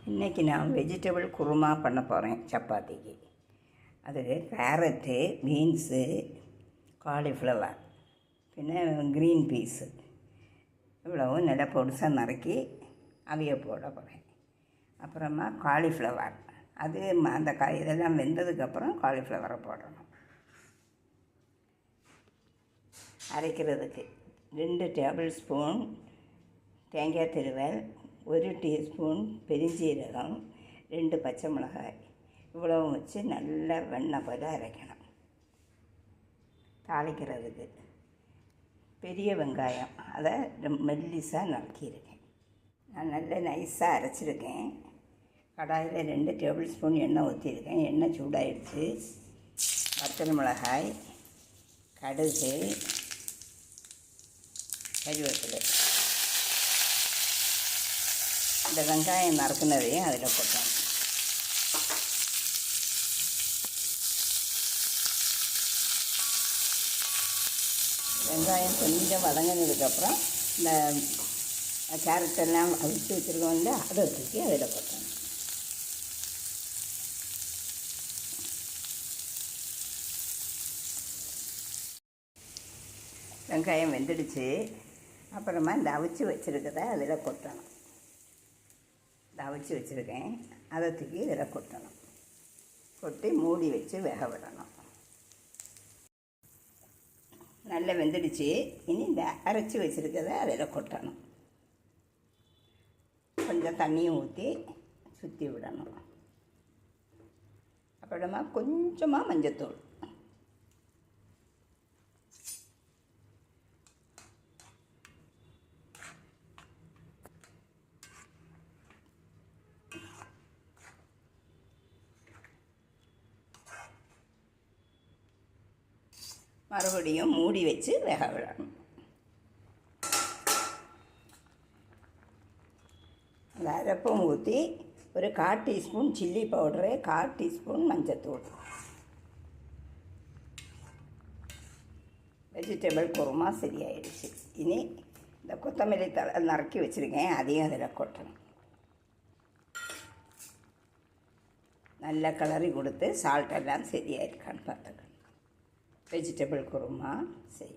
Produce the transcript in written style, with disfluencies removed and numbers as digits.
இன்றைக்கி நான் வெஜிடபிள் குருமா பண்ண போகிறேன் சப்பாத்திக்கு. அதுக்கு கேரட்டு, பீன்ஸு, காலிஃப்ளவர், பின்ன க்ரீன் பீஸு இவ்வளவும் நல்லா பொடிசாக நறுக்கி அவிய போட போகிறேன். அப்புறமா காலிஃப்ளவர், அது அந்த இதெல்லாம் வெந்ததுக்கப்புறம் காலிஃப்ளவரை போடணும். அரைக்கிறதுக்கு 2 டேபிள் ஸ்பூன் தேங்காய் திருவல், 1 டீஸ்பூன் பெருஞ்சீரகம், 2 பச்சை மிளகாய் இவ்வளவும் வச்சு நல்லா வெண்ணெய் போல அரைக்கணும். தாளிக்கிறதுக்கு பெரிய வெங்காயம், அதை மெல்லிசாக நறுக்கியிருக்கேன். நான் நல்லா நைஸாக அரைச்சிருக்கேன். கடாயில் 2 டேபிள் ஸ்பூன் எண்ணெய் ஊற்றிருக்கேன். எண்ணெய் சூடாகிடுச்சு. வத்தல் மிளகாய், கடுகு, கறிவேப்பிலை, இந்த வெங்காயம் நறுக்குனதையும் அதில் போட்டோம். வெங்காயம் கொஞ்சம் வதங்கினதுக்கப்புறம் இந்த கேரட்டெல்லாம் அவிச்சு வச்சுருக்கோம்ல, அதை தூக்கி அதில் போட்டோம். வெங்காயம் வெந்துடுச்சு. அப்புறமா இந்த அவிச்சு வச்சுருக்கதை அதில் கொட்டணும். அவிச்சு வச்சுருக்கேன், அதை தூக்கி இதில் கொட்டணும். கொட்டி மூடி வச்சு வேக விடணும். நல்லா வெந்துடுச்சு. இனி இந்த அரைச்சி வச்சுருக்கதை அதில் கொட்டணும். கொஞ்சம் தண்ணியும் ஊற்றி சுற்றி விடணும். அப்புறமா கொஞ்சமாக மஞ்சத்தூள், மறுபடியும் மூடி வச்சு வேக விடணும். அந்த அரைப்பும் ஊற்றி ஒரு 1/4 டீஸ்பூன் சில்லி பவுடரு, 1/4 டீஸ்பூன் மஞ்சத்தூள். வெஜிடபிள் குருமா சரியாயிடுச்சு. இனி இந்த கொத்தமல்லி தழை நறுக்கி வச்சுருக்கேன், அதையும் அதில் கொட்டணும். நல்லா கிளறி கொடுத்து சால்ட்டெல்லாம் சரியாக இருக்கான்னு பார்த்துக்கணும். வெஜிடபிள் குருமா சரி.